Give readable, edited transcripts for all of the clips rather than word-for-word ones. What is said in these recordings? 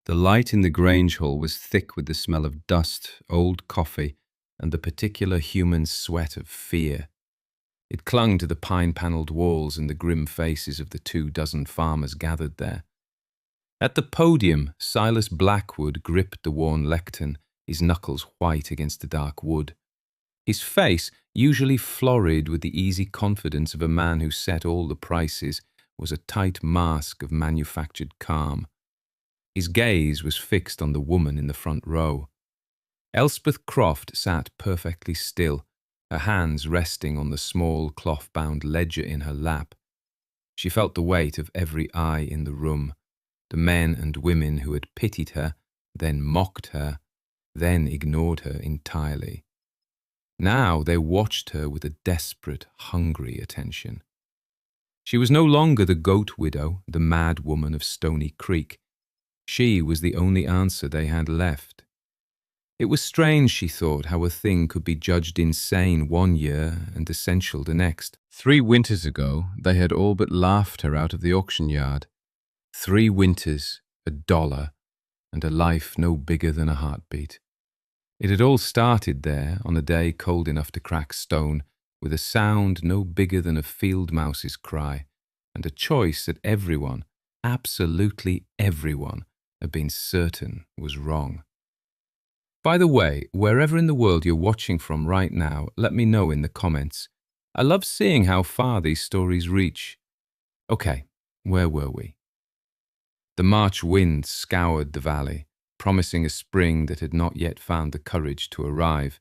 The light in the Grange Hall was thick with the smell of dust, old coffee, and the particular human sweat of fear. It clung to the pine-panelled walls and the grim faces of the 24 farmers gathered there. At the podium, Silas Blackwood gripped the worn lectern, his knuckles white against the dark wood. His face, usually florid with the easy confidence of a man who set all the prices, was a tight mask of manufactured calm. His gaze was fixed on the woman in the front row. Elspeth Croft sat perfectly still, her hands resting on the small cloth-bound ledger in her lap. She felt the weight of every eye in the room, the men and women who had pitied her, then mocked her, then ignored her entirely. Now they watched her with a desperate, hungry attention. She was no longer the goat widow, the mad woman of Stony Creek. She was the only answer they had left. It was strange, she thought, how a thing could be judged insane one year and essential the next. 3 winters ago, they had all but laughed her out of the auction yard. 3 winters, $1, and a life no bigger than a heartbeat. It had all started there on a day cold enough to crack stone, with a sound no bigger than a field mouse's cry, and a choice that everyone, absolutely everyone, had been certain was wrong. By the way, wherever in the world you're watching from right now, let me know in the comments. I love seeing how far these stories reach. Okay, where were we? The March wind scoured the valley, promising a spring that had not yet found the courage to arrive.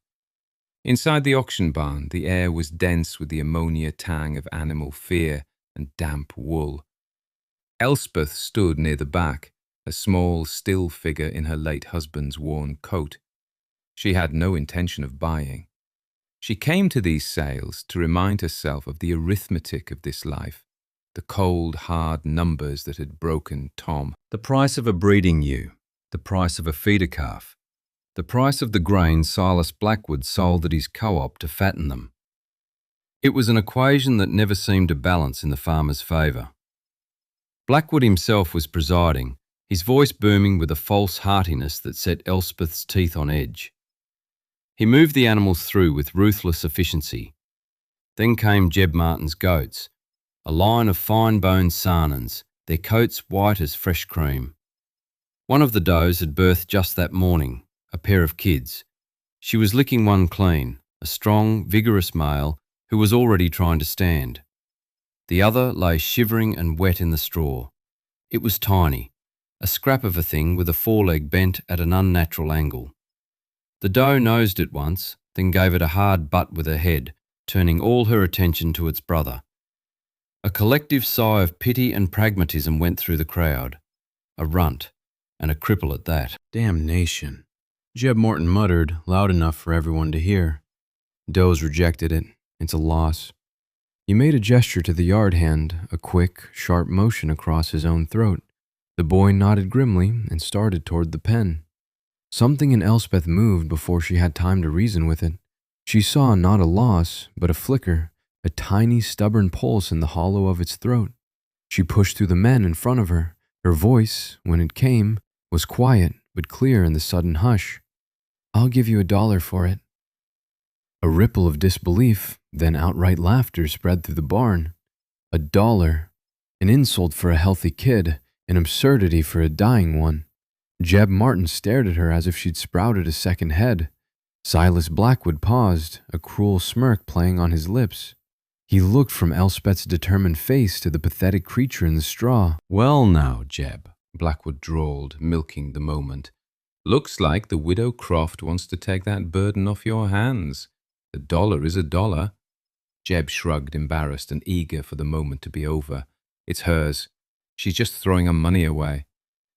Inside the auction barn, the air was dense with the ammonia tang of animal fear and damp wool. Elspeth stood near the back, a small, still figure in her late husband's worn coat. She had no intention of buying. She came to these sales to remind herself of the arithmetic of this life, the cold, hard numbers that had broken Tom. The price of a breeding ewe, the price of a feeder calf, the price of the grain Silas Blackwood sold at his co-op to fatten them. It was an equation that never seemed to balance in the farmer's favour. Blackwood himself was presiding, his voice booming with a false heartiness that set Elspeth's teeth on edge. He moved the animals through with ruthless efficiency. Then came Jeb Martin's goats, a line of fine-boned Sarnans, their coats white as fresh cream. One of the does had birthed just that morning, a pair of kids. She was licking one clean, a strong, vigorous male who was already trying to stand. The other lay shivering and wet in the straw. It was tiny, a scrap of a thing with a foreleg bent at an unnatural angle. The doe nosed it once, then gave it a hard butt with her head, turning all her attention to its brother. A collective sigh of pity and pragmatism went through the crowd. A runt, and a cripple at that. Damnation, Jeb Morton muttered, loud enough for everyone to hear. Doe's rejected it. It's a loss. He made a gesture to the yard hand, a quick, sharp motion across his own throat. The boy nodded grimly and started toward the pen. Something in Elspeth moved before she had time to reason with it. She saw not a loss, but a flicker, a tiny, stubborn pulse in the hollow of its throat. She pushed through the men in front of her. Her voice, when it came, was quiet but clear in the sudden hush. "I'll give you $1 for it." A ripple of disbelief, then outright laughter spread through the barn. $1. An insult for a healthy kid, an absurdity for a dying one. Jeb Martin stared at her as if she'd sprouted a second head. Silas Blackwood paused, a cruel smirk playing on his lips. He looked from Elspeth's determined face to the pathetic creature in the straw. "Well now, Jeb," Blackwood drawled, milking the moment. "Looks like the widow Croft wants to take that burden off your hands. $1 is $1. Jeb shrugged, embarrassed and eager for the moment to be over. "It's hers. She's just throwing her money away."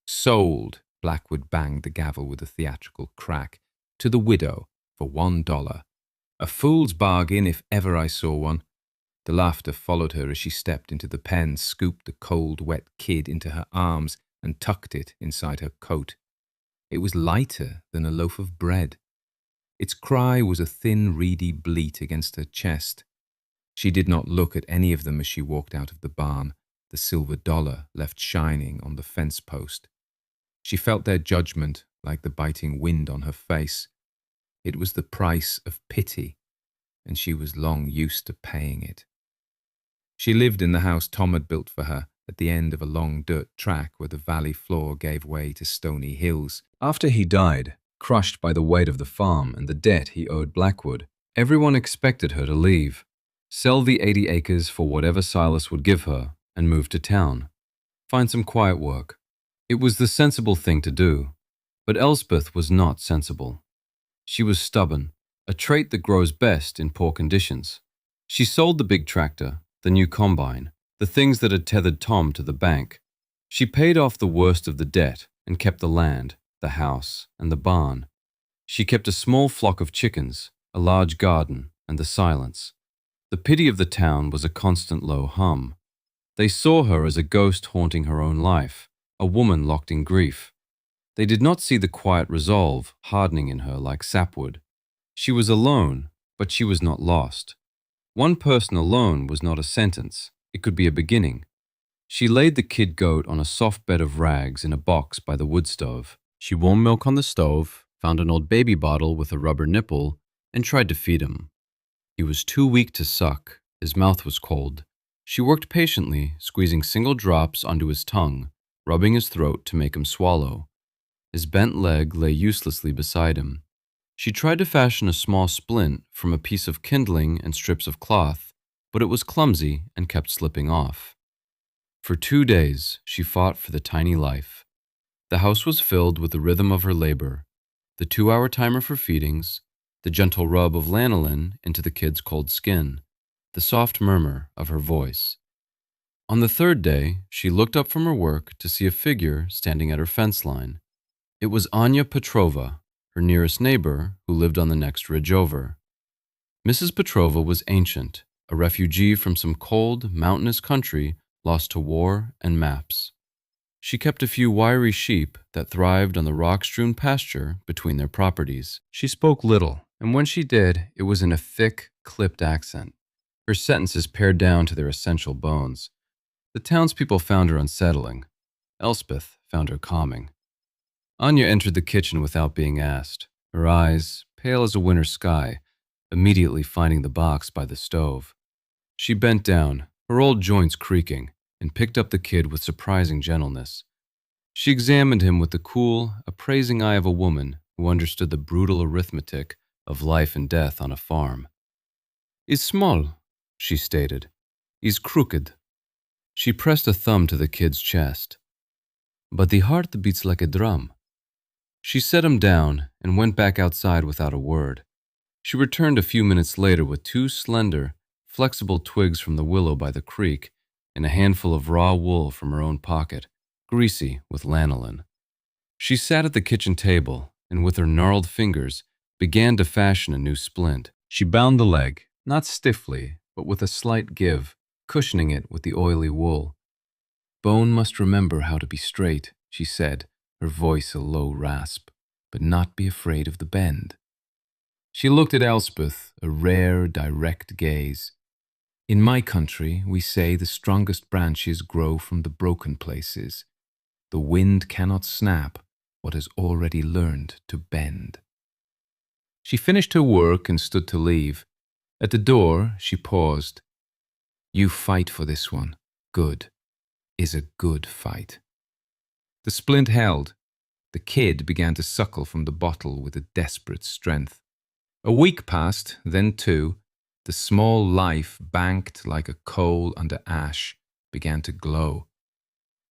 "Sold," Blackwood banged the gavel with a theatrical crack, "to the widow for $1. A fool's bargain if ever I saw one." The laughter followed her as she stepped into the pen, scooped the cold, wet kid into her arms and tucked it inside her coat. It was lighter than a loaf of bread. Its cry was a thin, reedy bleat against her chest. She did not look at any of them as she walked out of the barn, the silver dollar left shining on the fence post. She felt their judgment like the biting wind on her face. It was the price of pity, and she was long used to paying it. She lived in the house Tom had built for her at the end of a long dirt track where the valley floor gave way to stony hills. After he died, crushed by the weight of the farm and the debt he owed Blackwood, everyone expected her to leave, sell the 80 acres for whatever Silas would give her, and move to town. Find some quiet work. It was the sensible thing to do, but Elspeth was not sensible. She was stubborn, a trait that grows best in poor conditions. She sold the big tractor, the new combine, the things that had tethered Tom to the bank. She paid off the worst of the debt and kept the land, the house, and the barn. She kept a small flock of chickens, a large garden, and the silence. The pity of the town was a constant low hum. They saw her as a ghost haunting her own life, a woman locked in grief. They did not see the quiet resolve hardening in her like sapwood. She was alone, but she was not lost. One person alone was not a sentence. It could be a beginning. She laid the kid goat on a soft bed of rags in a box by the wood stove. She warmed milk on the stove, found an old baby bottle with a rubber nipple, and tried to feed him. He was too weak to suck. His mouth was cold. She worked patiently, squeezing single drops onto his tongue, rubbing his throat to make him swallow. His bent leg lay uselessly beside him. She tried to fashion a small splint from a piece of kindling and strips of cloth, but it was clumsy and kept slipping off. For 2 days, she fought for the tiny life. The house was filled with the rhythm of her labor, the 2-hour timer for feedings, the gentle rub of lanolin into the kid's cold skin, the soft murmur of her voice. On the 3rd day, she looked up from her work to see a figure standing at her fence line. It was Anya Petrova, her nearest neighbor, who lived on the next ridge over. Mrs. Petrova was ancient, a refugee from some cold, mountainous country lost to war and maps. She kept a few wiry sheep that thrived on the rock-strewn pasture between their properties. She spoke little, and when she did, it was in a thick, clipped accent. Her sentences pared down to their essential bones. The townspeople found her unsettling. Elspeth found her calming. Anya entered the kitchen without being asked, her eyes, pale as a winter sky, immediately finding the box by the stove. She bent down, her old joints creaking, and picked up the kid with surprising gentleness. She examined him with the cool, appraising eye of a woman who understood the brutal arithmetic of life and death on a farm. "He's small," she stated. "He's crooked." She pressed a thumb to the kid's chest. "But the heart beats like a drum." She set him down and went back outside without a word. She returned a few minutes later with 2 slender, flexible twigs from the willow by the creek and a handful of raw wool from her own pocket, greasy with lanolin. She sat at the kitchen table and with her gnarled fingers began to fashion a new splint. She bound the leg, not stiffly, but with a slight give, cushioning it with the oily wool. "Bone must remember how to be straight," she said, her voice a low rasp, "but not be afraid of the bend." She looked at Elspeth, a rare, direct gaze. "In my country, we say the strongest branches grow from the broken places. The wind cannot snap what has already learned to bend." She finished her work and stood to leave. At the door, she paused. "You fight for this one. Good. Is a good fight." The splint held. The kid began to suckle from the bottle with a desperate strength. A week passed, then 2. The small life, banked like a coal under ash, began to glow.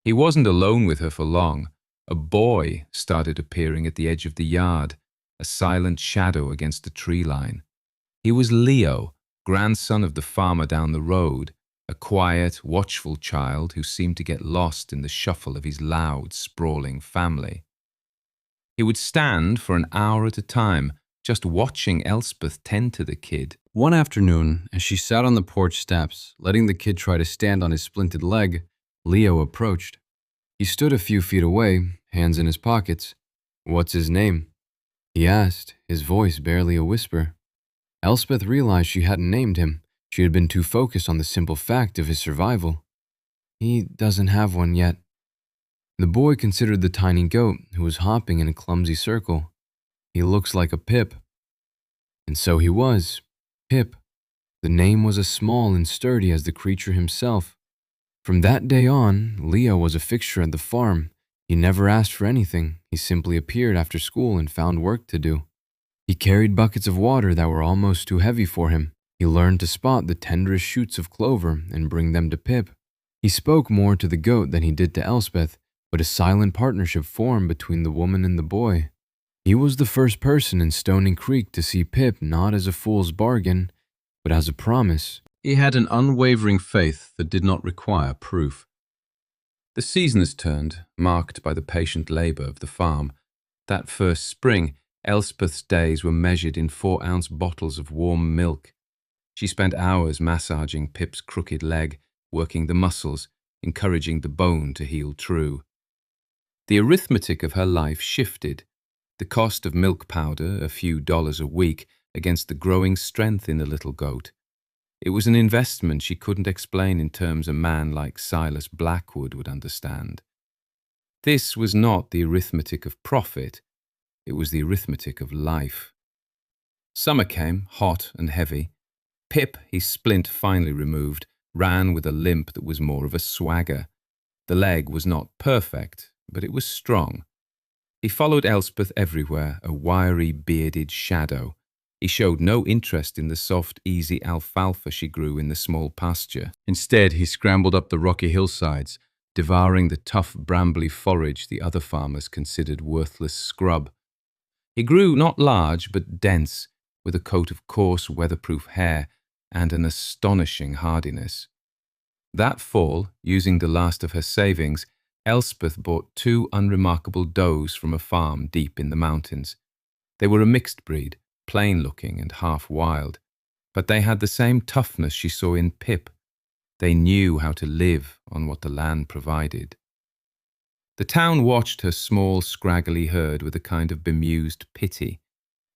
He wasn't alone with her for long. A boy started appearing at the edge of the yard, a silent shadow against the tree line. He was Leo, grandson of the farmer down the road, a quiet, watchful child who seemed to get lost in the shuffle of his loud, sprawling family. He would stand for an hour at a time, just watching Elspeth tend to the kid. One afternoon, as she sat on the porch steps, letting the kid try to stand on his splinted leg, Leo approached. He stood a few feet away, hands in his pockets. "What's his name?" he asked, his voice barely a whisper. Elspeth realized she hadn't named him. She had been too focused on the simple fact of his survival. "He doesn't have one yet." The boy considered the tiny goat who was hopping in a clumsy circle. He looks like a Pip. And so he was. Pip. The name was as small and sturdy as the creature himself. From that day on, Leo was a fixture at the farm. He never asked for anything. He simply appeared after school and found work to do. He carried buckets of water that were almost too heavy for him. He learned to spot the tenderest shoots of clover and bring them to Pip. He spoke more to the goat than he did to Elspeth, but a silent partnership formed between the woman and the boy. He was the first person in Stony Creek to see Pip not as a fool's bargain, but as a promise. He had an unwavering faith that did not require proof. The seasons turned, marked by the patient labour of the farm. That first spring, Elspeth's days were measured in 4-ounce bottles of warm milk. She spent hours massaging Pip's crooked leg, working the muscles, encouraging the bone to heal true. The arithmetic of her life shifted. The cost of milk powder, a few dollars a week, against the growing strength in the little goat. It was an investment she couldn't explain in terms a man like Silas Blackwood would understand. This was not the arithmetic of profit, it was the arithmetic of life. Summer came, hot and heavy. Pip, his splint finally removed, ran with a limp that was more of a swagger. The leg was not perfect, but it was strong. He followed Elspeth everywhere, a wiry, bearded shadow. He showed no interest in the soft, easy alfalfa she grew in the small pasture. Instead, he scrambled up the rocky hillsides, devouring the tough, brambly forage the other farmers considered worthless scrub. He grew not large, but dense, with a coat of coarse, weatherproof hair and an astonishing hardiness. That fall, using the last of her savings, Elspeth bought 2 unremarkable does from a farm deep in the mountains. They were a mixed breed, plain-looking and half-wild, but they had the same toughness she saw in Pip. They knew how to live on what the land provided. The town watched her small, scraggly herd with a kind of bemused pity,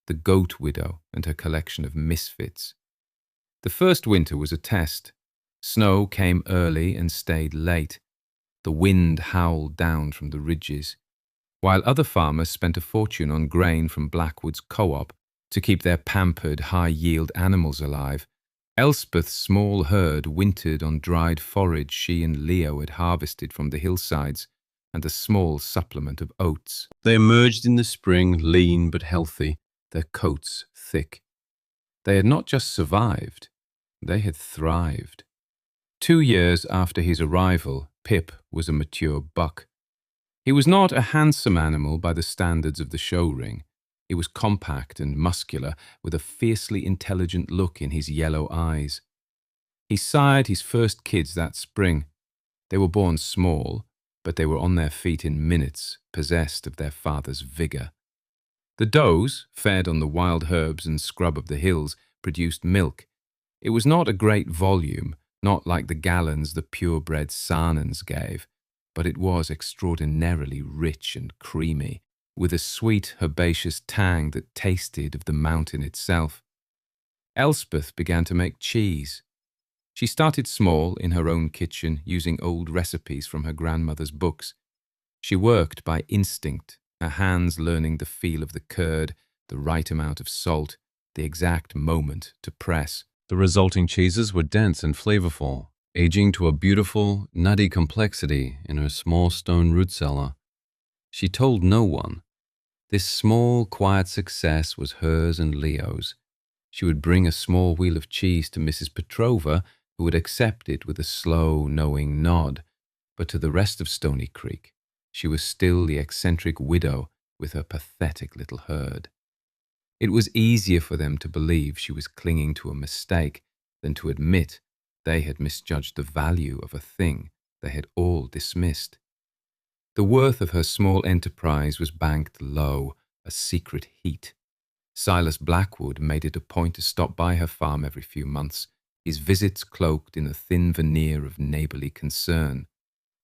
the goat widow and her collection of misfits. The first winter was a test. Snow came early and stayed late. The wind howled down from the ridges. While other farmers spent a fortune on grain from Blackwood's co-op to keep their pampered, high-yield animals alive, Elspeth's small herd wintered on dried forage she and Leo had harvested from the hillsides and a small supplement of oats. They emerged in the spring, lean but healthy, their coats thick. They had not just survived, they had thrived. 2 years after his arrival, Pip was a mature buck. He was not a handsome animal by the standards of the show ring. He was compact and muscular, with a fiercely intelligent look in his yellow eyes. He sired his first kids that spring. They were born small, but they were on their feet in minutes, possessed of their father's vigour. The does, fed on the wild herbs and scrub of the hills, produced milk. It was not a great volume, not like the gallons the purebred Sarnans gave, but it was extraordinarily rich and creamy, with a sweet, herbaceous tang that tasted of the mountain itself. Elspeth began to make cheese. She started small in her own kitchen, using old recipes from her grandmother's books. She worked by instinct, her hands learning the feel of the curd, the right amount of salt, the exact moment to press. The resulting cheeses were dense and flavorful, aging to a beautiful, nutty complexity in her small stone root cellar. She told no one. This small, quiet success was hers and Leo's. She would bring a small wheel of cheese to Mrs. Petrova, who would accept it with a slow, knowing nod. But to the rest of Stony Creek, she was still the eccentric widow with her pathetic little herd. It was easier for them to believe she was clinging to a mistake than to admit they had misjudged the value of a thing they had all dismissed. The worth of her small enterprise was banked low, a secret heat. Silas Blackwood made it a point to stop by her farm every few months, his visits cloaked in a thin veneer of neighbourly concern.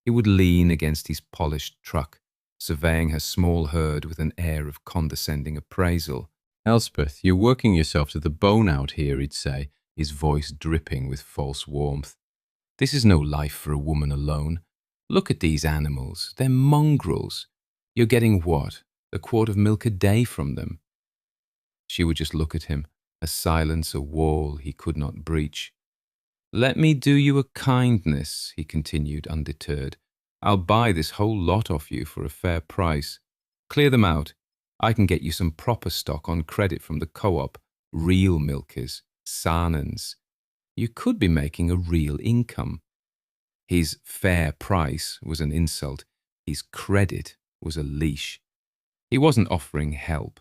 He would lean against his polished truck, surveying her small herd with an air of condescending appraisal. "Elspeth, you're working yourself to the bone out here," he'd say, his voice dripping with false warmth. "This is no life for a woman alone. Look at these animals. They're mongrels. You're getting what? A quart of milk a day from them. She would just look at him, a silence, a wall he could not breach. Let me do you a kindness, he continued, undeterred. I'll buy this whole lot off you for a fair price. Clear them out. I can get you some proper stock on credit from the co-op, real milkers, Sarnans. You could be making a real income. His fair price was an insult. His credit was a leash. He wasn't offering help.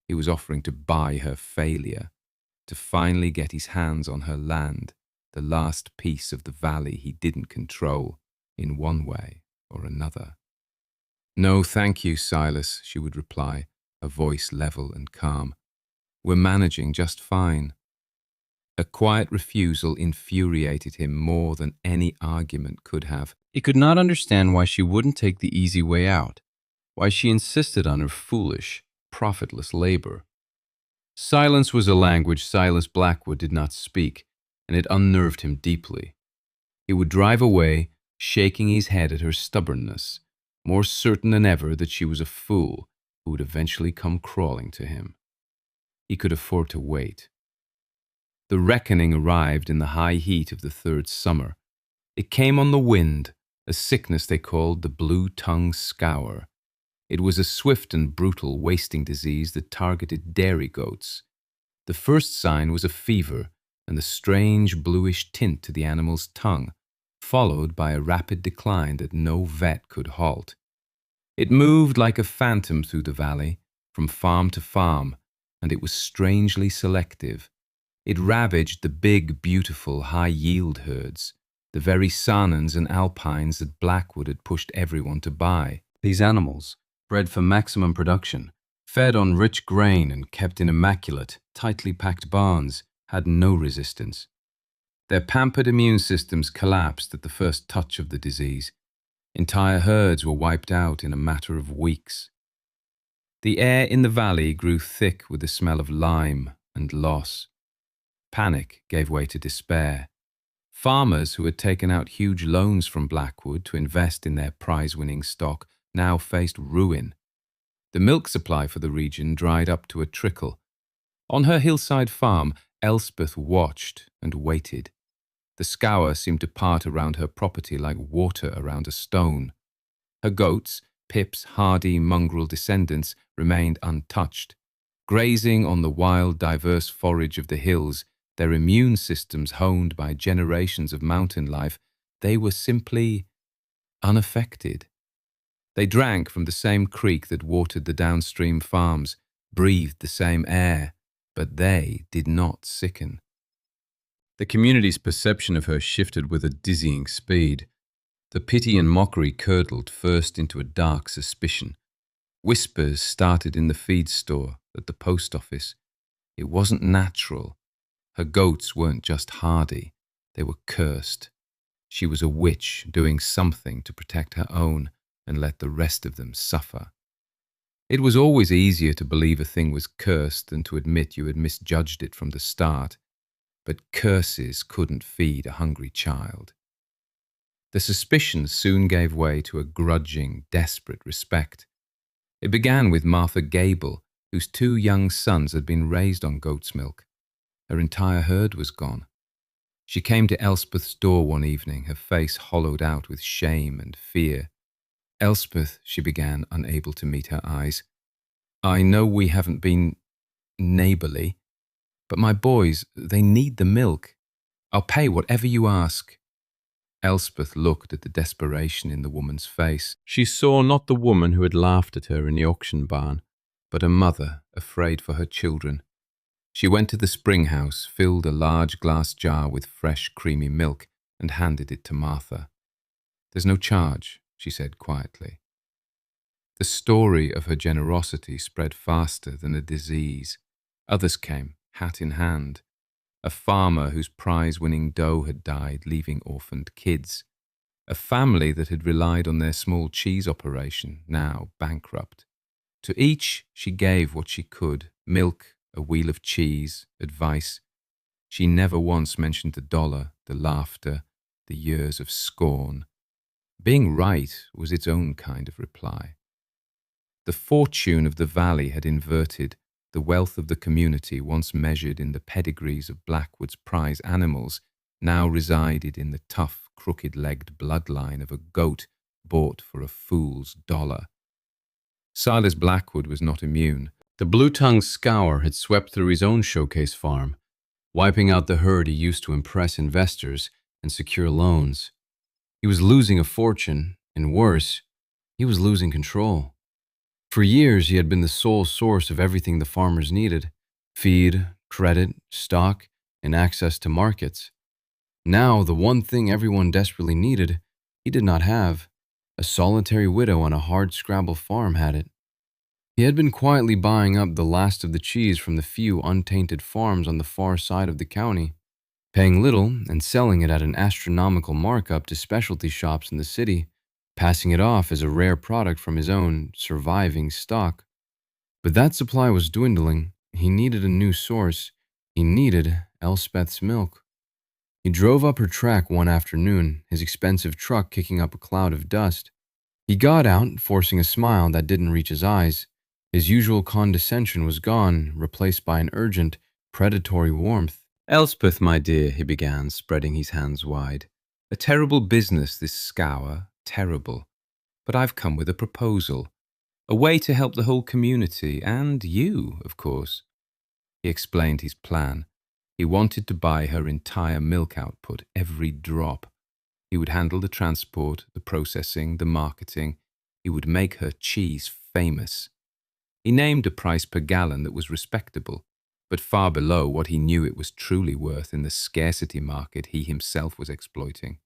He was offering to buy her failure, to finally get his hands on her land, the last piece of the valley he didn't control, in one way or another. No, thank you, Silas, she would reply, her voice level and calm. We're managing just fine. Her quiet refusal infuriated him more than any argument could have. He could not understand why she wouldn't take the easy way out, why she insisted on her foolish, profitless labor. Silence was a language Silas Blackwood did not speak, and it unnerved him deeply. He would drive away, shaking his head at her stubbornness, more certain than ever that she was a fool who would eventually come crawling to him. He could afford to wait. The reckoning arrived in the high heat of the third summer. It came on the wind, a sickness they called the blue-tongue scour. It was a swift and brutal wasting disease that targeted dairy goats. The first sign was a fever and the strange bluish tint to the animal's tongue, followed by a rapid decline that no vet could halt. It moved like a phantom through the valley, from farm to farm, and it was strangely selective. It ravaged the big, beautiful, high-yield herds, the very Sarnans and Alpines that Blackwood had pushed everyone to buy. These animals, bred for maximum production, fed on rich grain and kept in immaculate, tightly packed barns, had no resistance. Their pampered immune systems collapsed at the first touch of the disease. Entire herds were wiped out in a matter of weeks. The air in the valley grew thick with the smell of lime and loss. Panic gave way to despair. Farmers who had taken out huge loans from Blackwood to invest in their prize-winning stock now faced ruin. The milk supply for the region dried up to a trickle. On her hillside farm, Elspeth watched and waited. The scour seemed to part around her property like water around a stone. Her goats, Pip's hardy mongrel descendants, remained untouched. Grazing on the wild, diverse forage of the hills, their immune systems honed by generations of mountain life, they were simply unaffected. They drank from the same creek that watered the downstream farms, breathed the same air, but they did not sicken. The community's perception of her shifted with a dizzying speed. The pity and mockery curdled first into a dark suspicion. Whispers started in the feed store, at the post office. It wasn't natural. Her goats weren't just hardy, they were cursed. She was a witch doing something to protect her own and let the rest of them suffer. It was always easier to believe a thing was cursed than to admit you had misjudged it from the start, but curses couldn't feed a hungry child. The suspicion soon gave way to a grudging, desperate respect. It began with Martha Gable, whose 2 young sons had been raised on goat's milk. Her entire herd was gone. She came to Elspeth's door one evening, her face hollowed out with shame and fear. Elspeth, she began, unable to meet her eyes. I know we haven't been neighbourly, but my boys, they need the milk. I'll pay whatever you ask. Elspeth looked at the desperation in the woman's face. She saw not the woman who had laughed at her in the auction barn, but a mother afraid for her children. She went to the spring house, filled a large glass jar with fresh, creamy milk, and handed it to Martha. There's no charge, she said quietly. The story of her generosity spread faster than a disease. Others came, hat in hand. A farmer whose prize-winning doe had died, leaving orphaned kids. A family that had relied on their small cheese operation, now bankrupt. To each she gave what she could, milk, a wheel of cheese, advice. She never once mentioned the dollar, the laughter, the years of scorn. Being right was its own kind of reply. The fortune of the valley had inverted. The wealth of the community, once measured in the pedigrees of Blackwood's prize animals, now resided in the tough, crooked-legged bloodline of a goat bought for a fool's dollar. Silas Blackwood was not immune. The blue-tongued scour had swept through his own showcase farm, wiping out the herd he used to impress investors and secure loans. He was losing a fortune, and worse, he was losing control. For years, he had been the sole source of everything the farmers needed: feed, credit, stock, and access to markets. Now, the one thing everyone desperately needed, he did not have. A solitary widow on a hard-scrabble farm had it. He had been quietly buying up the last of the cheese from the few untainted farms on the far side of the county, paying little and selling it at an astronomical markup to specialty shops in the city, passing it off as a rare product from his own surviving stock. But that supply was dwindling. He needed a new source. He needed Elspeth's milk. He drove up her track one afternoon, his expensive truck kicking up a cloud of dust. He got out, forcing a smile that didn't reach his eyes. His usual condescension was gone, replaced by an urgent, predatory warmth. "Elspeth, my dear," he began, spreading his hands wide. "A terrible business, this scour, terrible. But I've come with a proposal. A way to help the whole community, and you, of course." He explained his plan. He wanted to buy her entire milk output, every drop. He would handle the transport, the processing, the marketing. He would make her cheese famous. He named a price per gallon that was respectable, but far below what he knew it was truly worth in the scarcity market he himself was exploiting.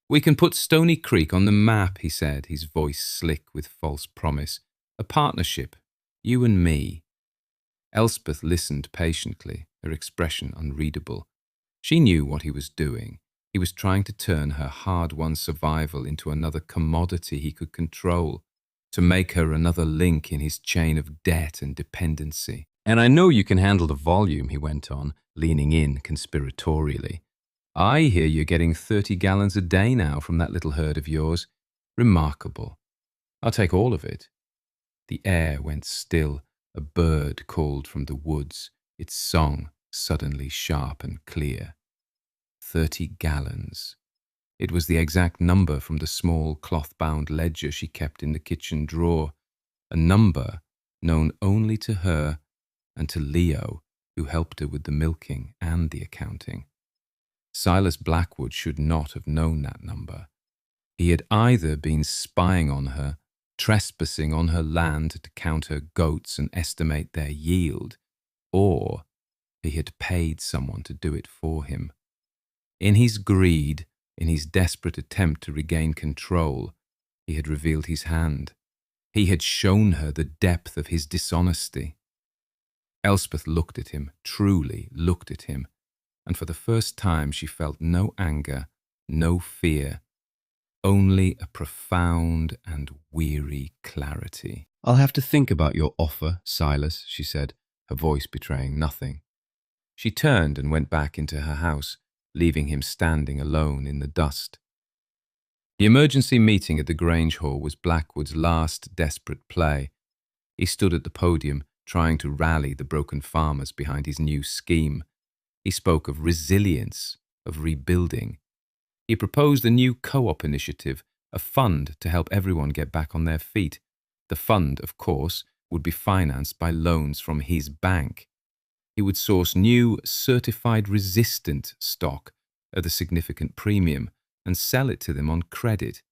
"We can put Stony Creek on the map," he said, his voice slick with false promise. "A partnership, you and me." Elspeth listened patiently, her expression unreadable. She knew what he was doing. He was trying to turn her hard-won survival into another commodity he could control, to make her another link in his chain of debt and dependency. "And I know you can handle the volume," he went on, leaning in conspiratorially. "I hear you're getting 30 gallons a day now from that little herd of yours. Remarkable. I'll take all of it." The air went still. A bird called from the woods, its song suddenly sharp and clear. 30 gallons. It was the exact number from the small cloth-bound ledger she kept in the kitchen drawer, a number known only to her and to Leo, who helped her with the milking and the accounting. Silas Blackwood should not have known that number. He had either been spying on her, trespassing on her land to count her goats and estimate their yield, or he had paid someone to do it for him. In his greed, in his desperate attempt to regain control, he had revealed his hand. He had shown her the depth of his dishonesty. Elspeth looked at him, truly looked at him, and for the first time she felt no anger, no fear, only a profound and weary clarity. "I'll have to think about your offer, Silas," she said, her voice betraying nothing. She turned and went back into her house, leaving him standing alone in the dust. The emergency meeting at the Grange Hall was Blackwood's last desperate play. He stood at the podium, trying to rally the broken farmers behind his new scheme. He spoke of resilience, of rebuilding. He proposed a new co-op initiative, a fund to help everyone get back on their feet. The fund, of course, would be financed by loans from his bank. He would source new certified resistant stock at a significant premium and sell it to them on credit.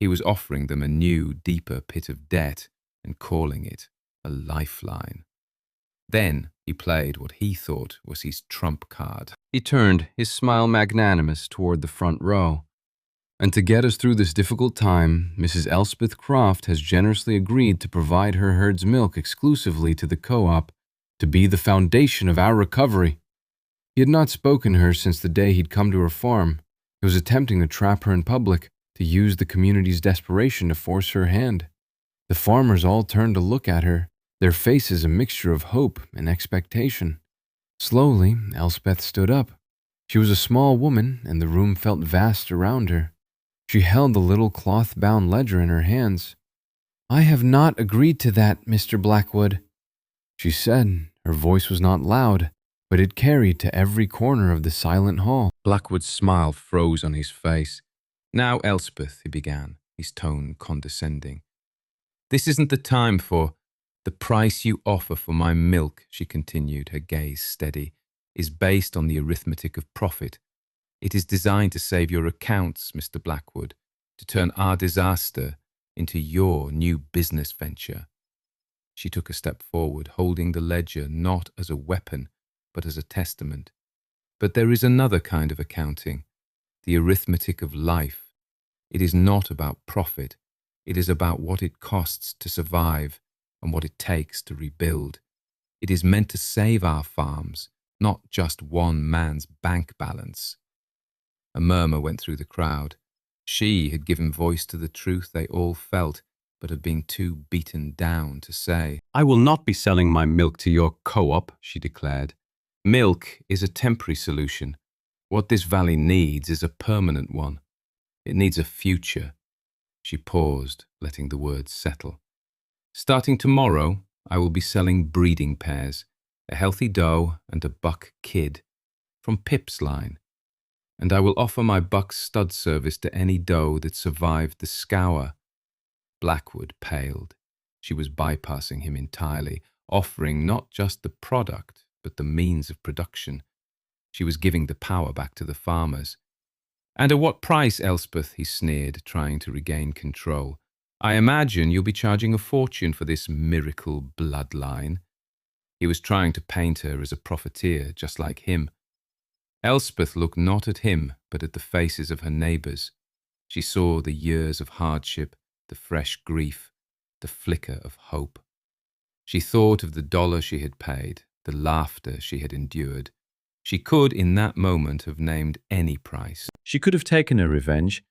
He was offering them a new, deeper pit of debt and calling it a lifeline. Then he played what he thought was his trump card. He turned, his smile magnanimous, toward the front row. "And to get us through this difficult time, Mrs. Elspeth Croft has generously agreed to provide her herd's milk exclusively to the co-op, to be the foundation of our recovery." He had not spoken to her since the day he'd come to her farm. He was attempting to trap her in public, to use the community's desperation to force her hand. The farmers all turned to look at her, their faces a mixture of hope and expectation. Slowly, Elspeth stood up. She was a small woman, and the room felt vast around her. She held the little cloth-bound ledger in her hands. "I have not agreed to that, Mr. Blackwood," she said. Her voice was not loud, but it carried to every corner of the silent hall. Blackwood's smile froze on his face. "Now, Elspeth," he began, his tone condescending. "This isn't the time for the price you offer for my milk," she continued, her gaze steady, "is based on the arithmetic of profit. It is designed to save your accounts, Mr. Blackwood, to turn our disaster into your new business venture." She took a step forward, holding the ledger not as a weapon, but as a testament. "But there is another kind of accounting, the arithmetic of life. It is not about profit. It is about what it costs to survive and what it takes to rebuild. It is meant to save our farms, not just one man's bank balance." A murmur went through the crowd. She had given voice to the truth they all felt, but had been too beaten down to say. "I will not be selling my milk to your co-op," she declared. "Milk is a temporary solution. What this valley needs is a permanent one. It needs a future." She paused, letting the words settle. "Starting tomorrow, I will be selling breeding pairs, a healthy doe and a buck kid, from Pip's line. And I will offer my buck stud service to any doe that survived the scour." Blackwood paled. She was bypassing him entirely, offering not just the product, but the means of production. She was giving the power back to the farmers. "And at what price, Elspeth?" he sneered, trying to regain control. "I imagine you'll be charging a fortune for this miracle bloodline." He was trying to paint her as a profiteer, just like him. Elspeth looked not at him, but at the faces of her neighbours. She saw the years of hardship, the fresh grief, the flicker of hope. She thought of the dollar she had paid, the laughter she had endured. She could, in that moment, have named any price. She could have taken her revenge,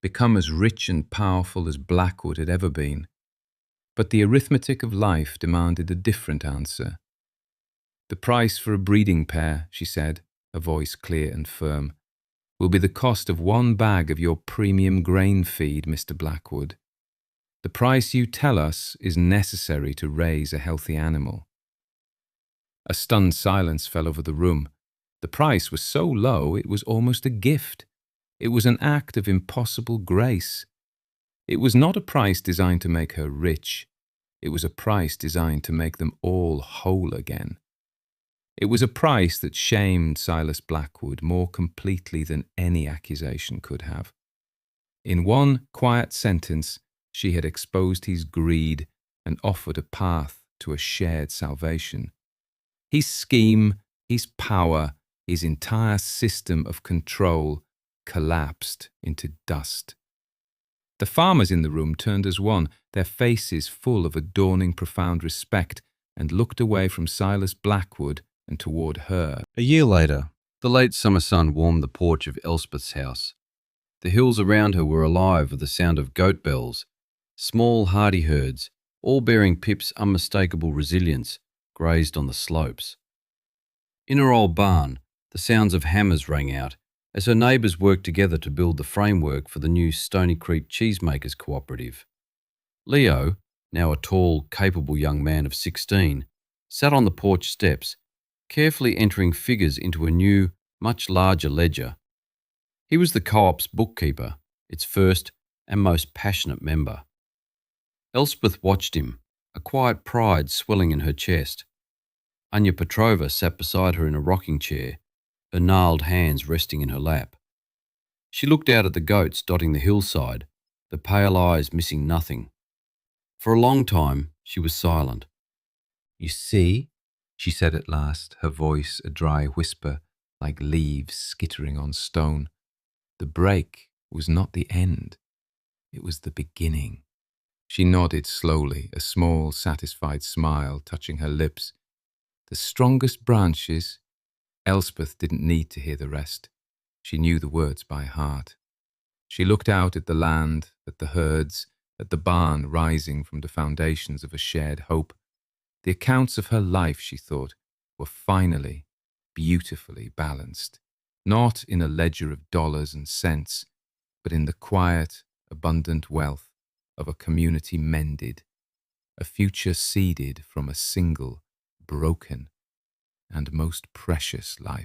become as rich and powerful as Blackwood had ever been. But the arithmetic of life demanded a different answer. "The price for a breeding pair," she said, her voice clear and firm, "will be the cost of one bag of your premium grain feed, Mr. Blackwood. The price you tell us is necessary to raise a healthy animal." A stunned silence fell over the room. The price was so low it was almost a gift. It was an act of impossible grace. It was not a price designed to make her rich. It was a price designed to make them all whole again. It was a price that shamed Silas Blackwood more completely than any accusation could have. In one quiet sentence, she had exposed his greed and offered a path to a shared salvation. His scheme, his power, his entire system of control collapsed into dust. The farmers in the room turned as one, their faces full of a dawning profound respect, and looked away from Silas Blackwood and toward her. A year later, the late summer sun warmed the porch of Elspeth's house. The hills around her were alive with the sound of goat bells, small hardy herds, all bearing Pip's unmistakable resilience, grazed on the slopes. In her old barn, the sounds of hammers rang out as her neighbours worked together to build the framework for the new Stony Creek Cheesemakers Cooperative. Leo, now a tall, capable young man of 16, sat on the porch steps, carefully entering figures into a new, much larger ledger. He was the co-op's bookkeeper, its first and most passionate member. Elspeth watched him, a quiet pride swelling in her chest. Anya Petrova sat beside her in a rocking chair, her gnarled hands resting in her lap. She looked out at the goats dotting the hillside, the pale eyes missing nothing. For a long time, she was silent. "You see," she said at last, her voice a dry whisper like leaves skittering on stone. "The break was not the end. It was the beginning." She nodded slowly, a small, satisfied smile touching her lips. "The strongest branches—" Elspeth didn't need to hear the rest. She knew the words by heart. She looked out at the land, at the herds, at the barn rising from the foundations of a shared hope. The accounts of her life, she thought, were finally, beautifully balanced, not in a ledger of dollars and cents, but in the quiet, abundant wealth of a community mended, a future seeded from a single, broken, and most precious life.